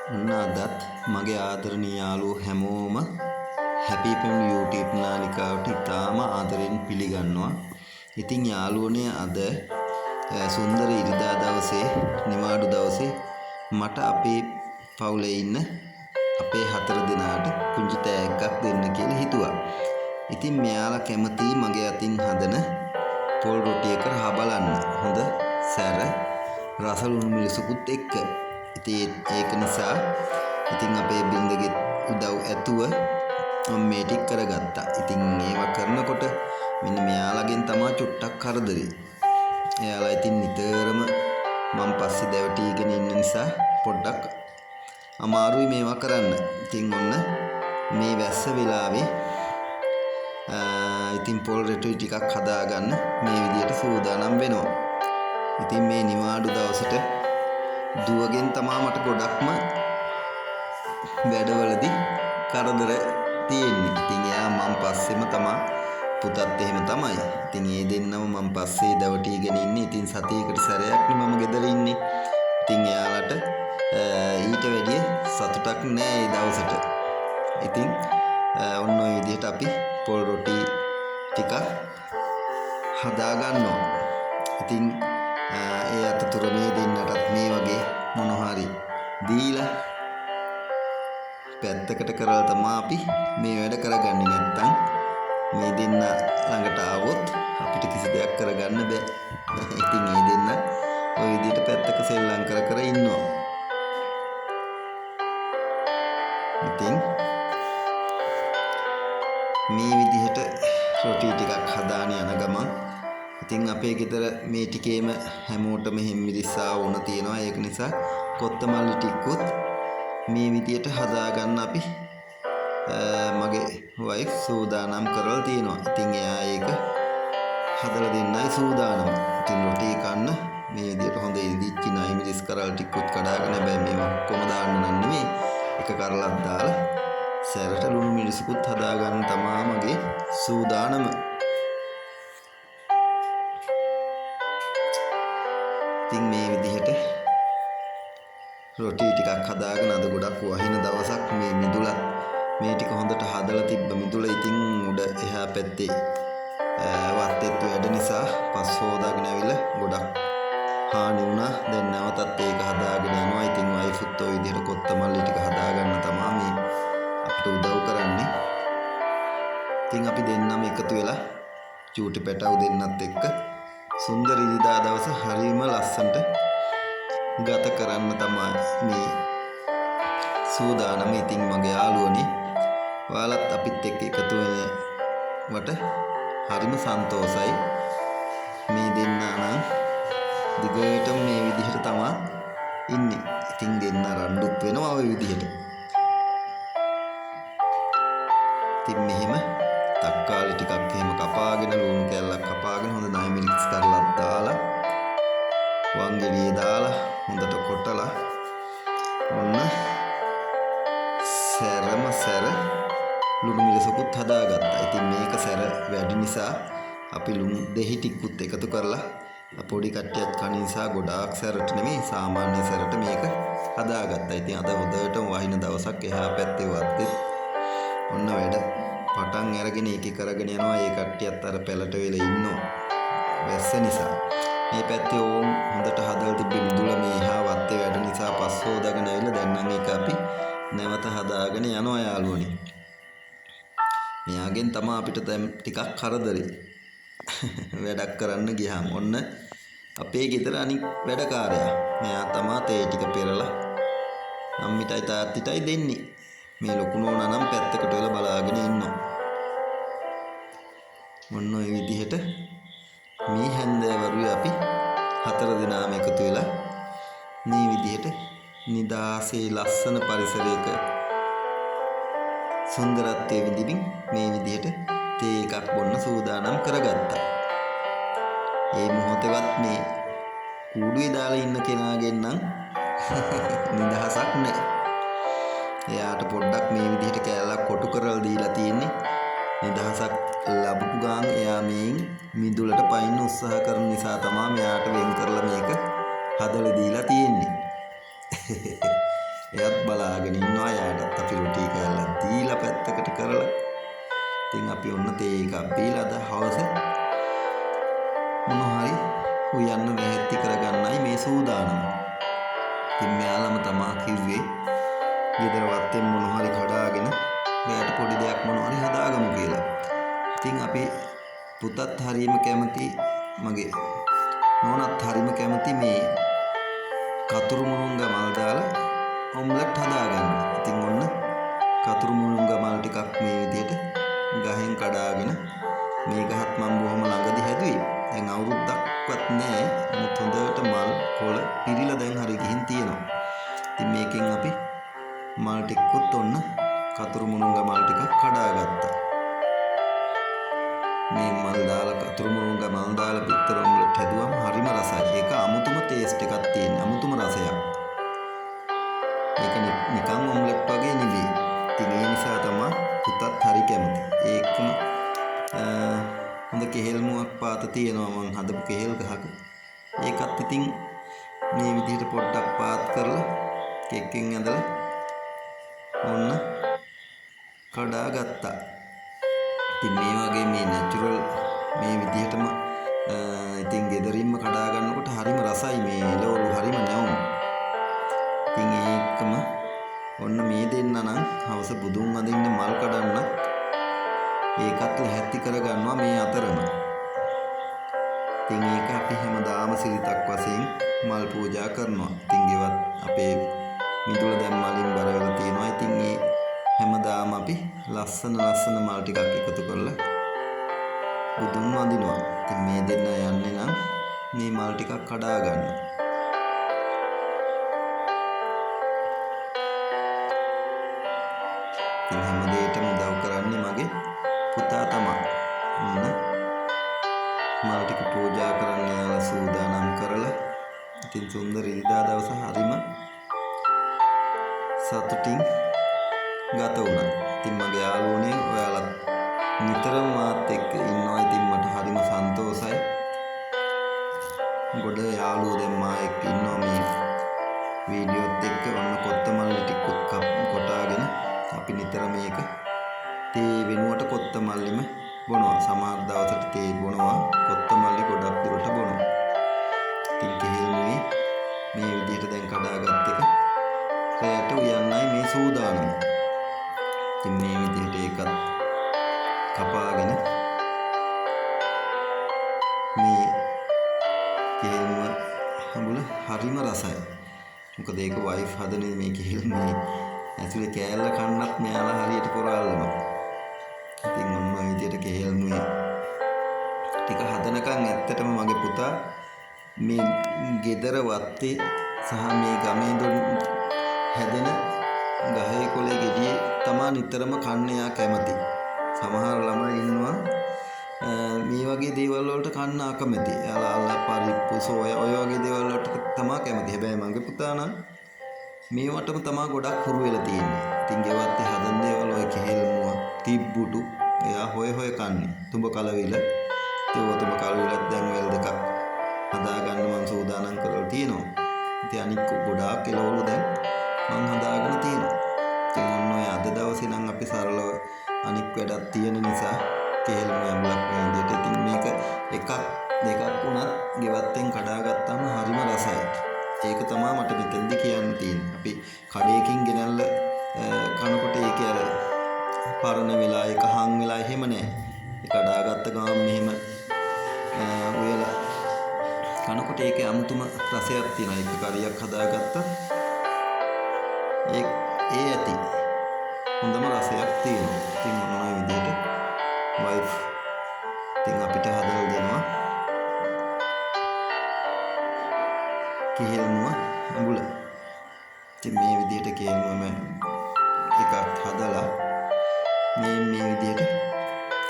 ඔන්න අදත් මගේ ආදරණීය යාළුවෝ හැමෝම හැපි පෙම් YouTube නාලිකාවට ඉතාම ආදරෙන් පිළිගන්නවා. ඉතින් යාළුවනේ අද සුන්දර ඉරිදා දවසේ නිවාඩු දවසේ මට අපේ පවුලේ ඉන්න අපේ 4 දෙනාට පුංචි තෑග්ගක් දෙන්න කියලා හිතුවා. ඉතින් මෙයාලා කැමති මගේ අතින් හදන පොල් රොටියක රහ බලන්න. හොඳ සැර රස ලුණු මිරිසකුත් එක්ක. ඉතින් ඒක නිසා ඉතින් අපේ බින්දගේ උදව් ඇතුව මම මේ ටික කරගත්තා. ඉතින් ඒවා කරනකොට මෙන්න මෙයාලගෙන් තමයි චුට්ටක් කරදරේ. එයාලා ඉතින් නිතරම මම පස්සේ දැවටිගෙන ඉන්න නිසා පොඩ්ඩක් අමාරුයි මේවා කරන්න. ඉතින් ඔන්න මේ වැස්ස වෙලාවේ ඉතින් පොල් රොටි ටිකක් හදාගන්න මේ විදියට සූදානම් වෙනවා. ඉතින් මේ නිවාඩු දවසට දුවගෙන් තමා මට ගොඩක්ම වැඩවලදී කරදර තියෙන්නේ. ඉතින් එයා මම පස්සෙම තමා පුතත් එහෙම තමයි. ඉතින් ඒ දෙන්නම මම පස්සේ දවටිගෙන ඉන්නේ. ඉතින් සතියකට සැරයක් නේ මම ගෙදර ඉන්නේ. ඉතින් එයාලට ඊට වැඩිය සතුටක් නෑ ඒ දවසට. ඉතින් ඔන්න ඔය විදිහට අපි පොල් රොටි ටික හදා ගන්නවා. ඉතින් ඒ අතතුර මේ දෙන්නටත් මේ වගේ මොනවා හරි දීලා පැත්තකට කරලා තමයි අපි මේ වැඩ කරගන්නේ. නැත්තම් මේ දෙන්න ළඟට ආවොත් අපිට කිසි දෙයක් කරගන්න බෑ. ඉතින් මේ දෙන්න ওই විදිහට පැත්තක සෙල්ලම් කර කර ඉන්නවා. ඉතින් මේ විදිහට රොටි ටිකක් හදාන යන ගමන් ඉතින් අපේ ගෙදර මේ ටිකේම හැමෝටම හිම්මිරිස්සා වුණ තියෙනවා. ඒක නිසා කොත්තමල්ලි ටිකකුත් මේ විදියට හදාගන්න අපි මගේ වයිෆ් සූදානම් කරලා තියෙනවා. ඉතින් එයා ඒක හදලා දෙන්නයි සූදානම්. ඉතින් රොටි කන්න මේ විදියට හොඳ ඉදිච්ච නයි මිරිස් කරල් ටිකකුත් කඩාගෙන හැබැයි මේවා කොහොම දාන්න නම් නෙමෙයි. එක කරලක් දාලා සැරට ලුණු මිරිසකුත් හදාගන්න තමා මගේ සූදානම. ඉතින් මේ විදිහට රොටි ටිකක් හදාගෙන අද ගොඩක් වහින දවසක් මේ මිදුලත් මේ ටික හොඳට හදලා තිබ්බ මිදුල ඉතින් උඩ එහා පැත්තේ වත්තේත් වැඩ නිසා පස් හොදාගෙන ඇවිල්ලා ගොඩක් හානි වුණා. දැන් නැවතත් ඒක හදාගෙන යනවා. ඉතින් වයිෆුත් ඔය විදිහට කොත්තමල්ලි ටික හදාගන්න තමයි මේ අපිට උදව් කරන්නේ. ඉතින් අපි දෙන්නම එකතු වෙලා චූටි පැටව් දෙන්නත් එක්ක සුන්දර ඉරිදා දවස හරිම ලස්සනට ගත කරන්න තමයි මේ සූදානම. ඉතින් මගේ යාළුවනේ ඔයාලත් අපිත් එක්ක එකතු වෙනවට හරිම සන්තෝසයි. මේ දෙන්නා නම් දිගටම මේ විදිහට තමයි ඉන්නේ. ඉතින් දෙන්න රණ්ඩුත් වෙනවා ওই විදිහට. ඉතින් මෙහෙම තක්කාලි ටිකක් එහෙම කපාගෙන ලුණු කැල්ලක් කපාගෙන හොඳ නයි මිරිස් කරලා දාලා වංගෙඩියේ දාලා හොඳට කොටලා ඔන්න සැර ලුණු මිරිසකුත් හදාගත්තා. ඉතින් මේක සැර වැඩි නිසා අපි ලුණු දෙහි ටිකකුත් එකතු කරලා පොඩි කට්ටියක් කන නිසා ගොඩාක් සැරට නෙමෙයි සාමාන්‍ය සැරට මේක හදාගත්තා. ඉතින් අද හොඳටම වහින දවසක් එහා පැත්තේ වත්තේ ඔන්න වැඩ පටන් අරගෙන ඒක කරගෙන යනවා. ඒ කට්ටියත් අර පැලට වෙලා ඉන්නවා වැස්ස නිසා. මේ පැත්තේ ඕම් හොඳට හදලා තිබ්බ මිදුල මේ එහා වත්තේ වැඩ නිසා පස් හොදාගෙන ඇවිල්ලා දැන් නම් ඒක අපි නැවත හදාගෙන යනවා යාළුවනේ. මෙයාගෙන් තමයි අපිට දැන් ටිකක් කරදරේ වැඩක් කරන්න ගියාම. ඔන්න අපේ ගෙදර අනික් වැඩකාරයා මෙයා තමයි තේ ටික පෙරලා අම්මිටයි තාත්තිටයි දෙන්නේ. මේ ලොකු නෝනා නම් පැත්තකට වෙලා බලාගෙන ඉන්නවා. මොන ඔය විදිහට මේ හැන්දෑවරුවේ අපි 4 දෙනාම එකතු වෙලා මේ විදිහට නිදාසේ ලස්සන පරිසරයක සුන්දරත්වයේ විඳින්න මේ විදිහට තේ එකක් බොන්න සූදානම් කරගත්තා. ඒ මොහොතේවත් මේ කූඩුවේ දාලා ඉන්න කෙනාගෙන් නම් නිදහසක් නැහැ. එයාට පොඩ්ඩක් මේ විදිහට කෑල්ලක් කොටු කරලා දීලා තියෙන්නේ. නිදහසක් ලැබපු ගාන එයා මේන් මිදුලට පයින්න උත්සාහ කරන නිසා තමයි මෙයාට වෙන් කරලා මේක හදලා දීලා තියෙන්නේ. එයත් බලාගෙන ඉන්නවා. යාටත් අපි රොටි කෑල්ලක් දීලා පැත්තකට කරලා. ඉතින් අපි ඔන්න තේ එකක් බීලා අද හවස මොනවා හරි උයන්න ලැහැත්ති කරගන්නයි මේ සූදානම. ඉතින් මෙයාලම තමා කිව්වේ ගෙදර වත්තෙන් මොනවා හරි කඩාගෙන මෙයාට පොඩි දෙයක් මොනවා හරි හදාගමු කියලා. ඉතින් අපි පුතත් හරියම කැමති මගේ නෝනත් හරියම කැමති මේ කතුරු මුරුංග මල් දාලා ඔම්ලට් හදාගන්න. ඉතින් ඔන්න කතුරු මුරුංග මල් ටිකක් මේ විදිහට ගහෙන් කඩාගෙන මේ ගහත් මම බොහොම ළඟදී හැදුවේ. දැන් අවුරුද්දක්වත් නැහැ. නමුත් හොඳට මල් කොළ පිරීලා දැන් හරි ගිහින් තියෙනවා. ඉතින් මේකෙන් අපි මල් ටිකකුත් ඔන්න කතුරු මුරුංග මල් ටිකක් කඩාගත්තා. මේ මල් දාලා කතුරු මුරුංග මල් දාලා පිටර ඔම්ලට් හැදුවම හරිම රසයි. ඒක අමුතුම ටේස්ට් එකක් තියෙන. අමුතුම රසයක්. ඒක නිකන් ඔම්ලට් වගේ නෙවෙයි. ඉතින් ඒ නිසා තමයි පුතත් හරි කැමති. ඒකම හොඳ කෙහෙල් මුවක් පාත තියෙනවා මං හදපු කෙහෙල් ගහක. ඒකත් ඉතින් මේ විදිහට පොඩ්ඩක් පාත් කරලා කෙක්කෙන් ඇදලා ඔන්න කඩා ගත්තා. ඉතින් මේ වගේ මේ නැචරල් මේ විදිහටම ඉතින් ගෙදරින්ම කඩා ගන්නකොට හරිම රසයි. මේ එළවලු හරිම නැවුම්. ඉතින් ඒකම ඔන්න මේ දෙන්න නම් හවස බුදුන් වඳින්න මල් කඩන්න ඒකත් ලැහැත්ති කරගන්නවා මේ අතරම. ඉතින් ඒක අපි හැමදාම සිරිතක් වශයෙන් මල් පූජා කරනවා. ඉතින් ගෙවත් අපේ මිදුල දැන් මලින් බර වෙලා තියෙනවා. ඉතින් මේ හැමදාම අපි ලස්සන මල් ටිකක් එකතු කරලා බුදුන් වඳිනවා. ඉතින් මේ දෙන්න යන්නේ නම් මේ මල් ටිකක් කඩා ගන්න. ඉතින් හැම දෙයකටම උදව් කරන්නේ මගේ පුතා තමයි. මල් ටික පූජා කරන්න යාලා සූදානම් කරලා ඉතින් සුන්දර ඉරිදා දවස හරිම සතුටින් ගත වුණා. ඉතින් මගේ යාළුවනේ ඔයාලත් නිතරම මාත් එක්ක ඉන්නවා. ඉතින් මට හරිම සන්තෝෂයි. ගොඩ යාළුවෝ දැන් මා එක්ක ඉන්නවා මේ වීඩියෝත් එක්ක. ඔන්න කොත්තමල්ලි ටිකකුත් කොටාගෙන අපි නිතර මේක තේ වෙනුවට කොත්තමල්ලිම බොනවා. සමහර දවසට තේ බොනවා. කොත්තමල්ලි ගොඩක් දුරට බොනවා. ඉතින් කෙහෙල් මේ විදිහට දැන් කඩාගත් එක රැයට උයන්නයි මේ සූදානම. ඉතින් මේ විදිහට ඒකත් කපාගෙන මේ කෙහෙල්ම හඹුල හරිම රසයි. මොකද ඒක වයිෆ් හදන්නේ මේ කෙහෙල් මේ ඇතුලේ කෑල්ල කන්නත් මෙයාලා හරියට පොරාලනවා. ඉතින් ඔන්න ඔය විදිහට කෙහෙල් මුවේ ටික හදනකන් ඇත්තටම මගේ පුතා මේ ගෙදර වත්තේ සහ මේ ගමේ හැදෙන ගහේ කොළේ ගෙඩියේ තමා නිතරම කන්න යා කැමති. සමහර ළමයි ඉන්නවා මේ වගේ දේවල් වලට කන්න අකමැති. එයාලා අල්ලා පරිප්පු සෝය ඔය වගේ දේවල් වලට තමා කැමති. හැබැයි මගේ පුතා නම් මේවටම තමා ගොඩක් හුරු වෙලා තියෙන්නේ. ඉතින් ගෙවත්තේ හදන දේවල් ඔය කෙහෙල් මුව, තිබ්බුටු එයා හොය කන්නේ. තුඹ කලවිල. තුඹ කලවිලත් දැන් වෙල් දෙකක් හදාගන්න මම සූදානම් කරලා තියෙනවා. ඉතින් අනික් ගොඩාක් එළවලු දැන් මම හදාගෙන තියෙනවා. ඉතින් ඔන්න ඔය අද දවසේ නම් අපි සරලව අනික් වැඩක් තියෙන නිසා කෙහෙල් මුවන්ලක් මේ විදිහට. ඉතින් මේක එකක් දෙකක් වුණත් ගෙවත්තෙන් කඩාගත්තාම හරිම රසයි. ඒක තමයි මට මෙතෙන්දි කියන්න තියෙන්නේ. අපි කඩේකින් ගෙනල්ලා කනකොට ඒක අර පරණ වෙලා ඒක හං වෙලා එහෙම නැහැ. ඒ කඩාගත්ත ගමන් මෙහෙම ඔයලා කනකොට ඒකේ අමුතුම රසයක් තියෙනවා. ඒක කරියක් හදාගත්තා ඒ ඇති හොඳම රසයක් තියෙනවා. ඉතින් මොන විදිහට වයිෆ් ඉතින් අපිට හදලා දෙනවා කෙහෙල් මුව අඹුල. ඉතින් මේ විදිහට කෙහෙල් මුව එකක් හදලා මේ විදිහට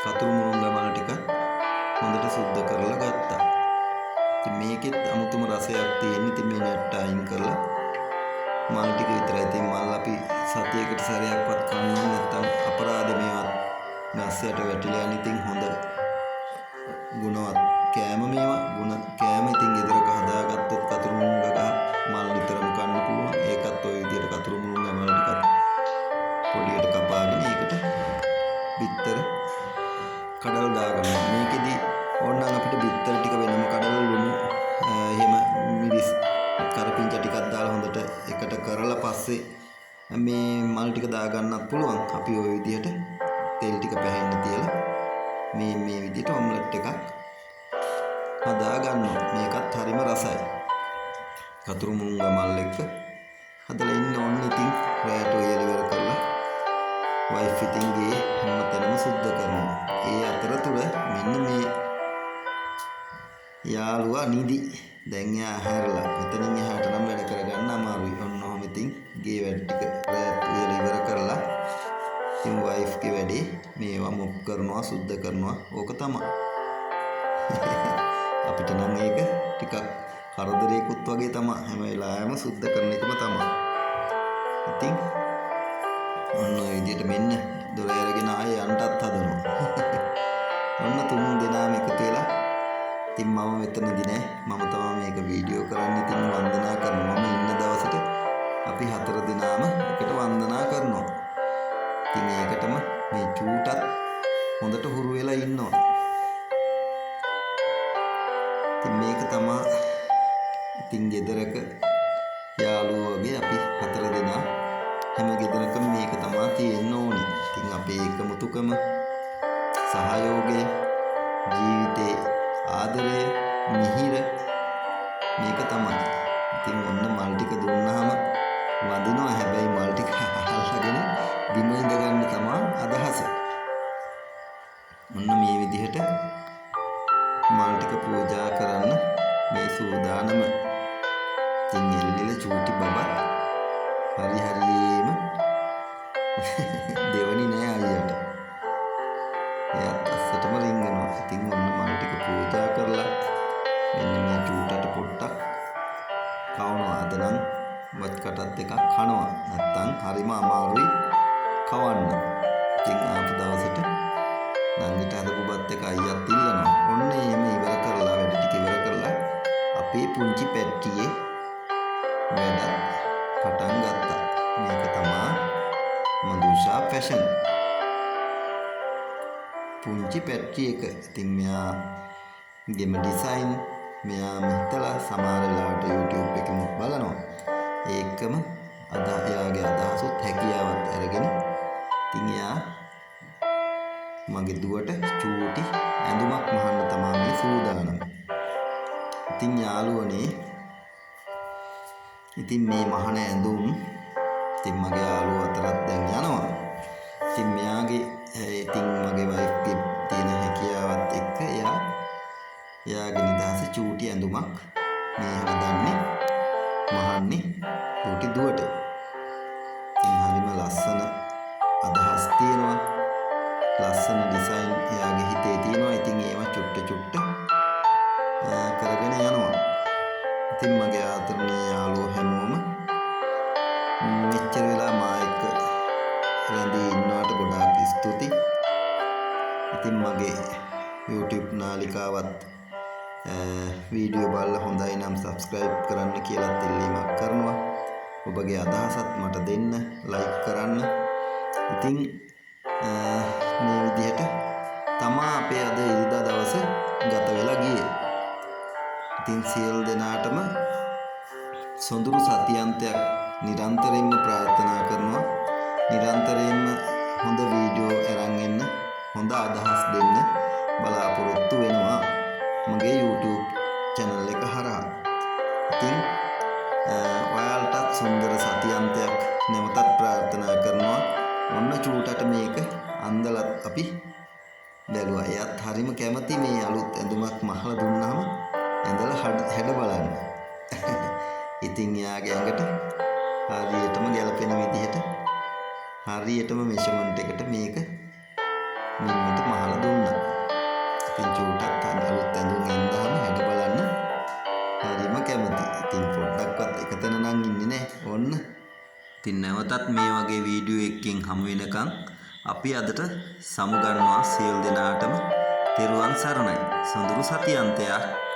කතුරු මුරුංග මල් ටික හොඳට සුද්ධ කරලා ගත්තා. ඉතින් මේකෙත් අමුතුම රසයක් තියෙන. ඉතින් මේ නැට්ට අයින් කරලා මල් ටික විතරයි. ඉතින් මල් අපි සතියකට සැරයක්වත් කන්න නැත්නම් අපරාධ මේවත් නැස්සයට වැටිලා යන. ඉතින් හොඳ ගුණවත් කෑම මේවා ගුණ කෑම. ඉතින් ගෙදරක හදාගත්තොත් කතුරු මුරුංග ගහ මල් නිතරම කන්න පුළුවන්. ඒකත් ඔය විදිහට කතුරු මුළුන් ඇමල ටිකක් පොඩියට කපාගෙන ඒකට බිත්තර කඩලා දාගන්නවා. මේකෙදි ඕනනම් අපිට බිත්තර ටික වෙනම කඩලා ලුණු එහෙම මිරිස් කරපිංචා ටිකක් දාලා හොඳට එකට කරලා පස්සේ මේ මල් ටික දාගන්නත් පුළුවන්. අපි ওই විදිහට තෙල් ටික පැහෙන්න තියලා මේ විදිහට ඔම්ලට් එකක් හදා ගන්නවා. මේකත් හරිම රසයි. කතුරු මුංගා මල් එක්ක හදලා ඉන්න ඕනේ. ඉතින් රැයට උයලා ඉවර කරලා වයිෆ් ඉතින් ගේ හැමතැනම සුද්ධ කරනවා. ඒ අතරතුර මෙන්න මේ යාළුවා නිදි. දැන් යා හැරලා මෙතනින් එහාට නම් වැඩ කරගන්න අමාරුයි. ඔන්න ඔහොම ඉතින් ගේ වැඩ ටික රැයට උයලා ඉවර කරලා ඉතින් වයිෆ් ගේ වැඩේ මේවා මොප් කරනවා සුද්ධ කරනවා. ඕක තමයි. අපිට නම් ඒක ටිකක් කරදරයකුත් වගේ තමයි. හැම වෙලාවෙම සුද්ධ කරන එකම තමයි. ඉතින් ඔන්න ඔය විදිහට මෙන්න දොර ඇරගෙන ආයේ යන්නත් හදනවා. ඔන්න 3 දෙනාම එකතු වෙලා ඉතින් මම මෙතනදී නෑ. මම තමයි මේක වීඩියෝ කරන්න. ඉතින් වන්දනා කරනවා. මම ඉන්න දවසට අපි 4 දෙනාම එකට වන්දනා කරනවා. ඉතින් ඒකටම මේ චූටත් හොඳට හුරු වෙලා ඉන්නවා. ඉතින් මේක තමයි ඉතින් ගෙදරක යාළුවෝ වගේ අපි 4 දෙනා හැම ගෙදරකම මේක තමයි තියෙන්න ඕනේ. ඉතින් අපේ එකමුතුකම සහයෝගය ජීවිතේ ආදරය මිහිර මේක තමයි. ඉතින් ඔන්න මල් ටික දුන්නාම වදිනවා. හැබැයි මල් ටික අල්ලගෙන බිම ඉඳ ගන්න තමයි අදහස. ඔන්න මේ විදිහට මල් ටික පූජා කරන්න මේ සූදානම. ඉතින් එල්ලෙල චූටි බබත් හරියම දෙවනි නෑ අයියට. එයාත් අස්සටම රිංගනවා. ඉතින් ඔන්න මල් ටික පූජා කරලා මෙන්න මේ චූටට පොට්ටක් කවනවා. අද නම් වත් කටත් එකක් කනවා. නැත්තම් හරිම අමාරුයි කවන්න. ඉතින් ආපු දවසට නංගිට හදපු බත් එක අයියත් ඉල්ලනවා. ඔන්න එහෙම ඉවර කරලා වැඩ ටික ඉවර කරලා අපේ පුංචි පැට්ටියේ වැඩ පටන් ගත්තා. මේක තමයි මදුෂා ෆැෂන් පුංචි පැට්ටි එක. ඉතින් මෙයා ගෙම ඩිසයින් මෙයාම හිතලා සමහර වෙලාවට YouTube එකෙම බලනවා. ඒකම එයාගේ අදහසුත් හැකියාවත් අරගෙන ඉතින් එයා මගේ දුවට චූටි ඇඳුමක් මහන්න තමයි මේ සූදානම. ඉතින් යාළුවනේ ඉතින් මේ මහන ඇඳුම් ඉතින් මගේ යාළුවෝ අතරත් දැන් යනවා. ඉතින් මෙයාගේ ඉතින් මගේ වයිෆ්ගේ තියෙන හැකියාවත් එක්ක එයාගේ නිදහස චූටි ඇඳුමක් මේ හදන්නේ මහන්නේ චූටි දුවට. ඉතින් හරිම ලස්සන අදහස් තියෙනවා. ලස්සන ඩිසයින් එයාගේ හිතේ තියෙනවා. ඉතින් ඒවා චුට්ට කරගෙන යනවා. ඉතින් මගේ ආදරණීය යාළුවෝ හැමෝම මෙච්චර වෙලා මා එක්ක රැඳී ඉන්නවට ගොඩාක් ස්තුතියි. ඉතින් මගේ YouTube නාලිකාවත් වීඩියෝ බලලා හොඳයි නම් subscribe කරන්න කියලා ඉල්ලීමක් කරනවා. ඔබගේ අදහසත් මට දෙන්න, like කරන්න. ඉතින් මේ විදිහට තමා අපේ අද ඉරිදා දවස ගත වෙලා ගියේ. ඉතින් සියලු දෙනාටම සොඳුරු සතියන්තයක් නිරන්තරයෙන්ම ප්‍රාර්ථනා කරනවා. නිරන්තරයෙන්ම හොඳ වීඩියෝ අරන් එන්න, හොඳ අදහස් දෙන්න බලාපොරොත්තු වෙනවා මගේ YouTube channel එක හරහා. ඉතින් ඔයාලටත් සුන්දර සතියන්තයක් නැවතත් ප්‍රාර්ථනා කරනවා. ඔන්න චූටට මේක අන්දලත් අපි බැලුවා. එයාත් හරිම කැමති මේ අලුත් ඇඳුමක් මහලා දුන්නාම ඇඳලා හැඩ බලන්න. ඉතින් යාගේ ඇඟට හරියටම ගැලපෙන විදිහට හරියටම මෙෂර්මන්ට් එකට මේක මිනිමට මහලා දුන්නා. ඉතින් චූටත් අලුත් ඇඳුම් ඇඳාම හැඩ බලන්න හරිම කැමති. ඉතින් පොඩ්ඩක්වත් එකතැන නම් ඉන්නේ නැහැ. ඔන්න ඉතින් නැවතත් මේ වගේ වීඩියෝ එකකින් හමු වෙනකන් අපි අදට සමුගන්නවා. සියලු දෙනාටම තෙරුවන් සරණයි. සොඳුරු සතියන්තයක්.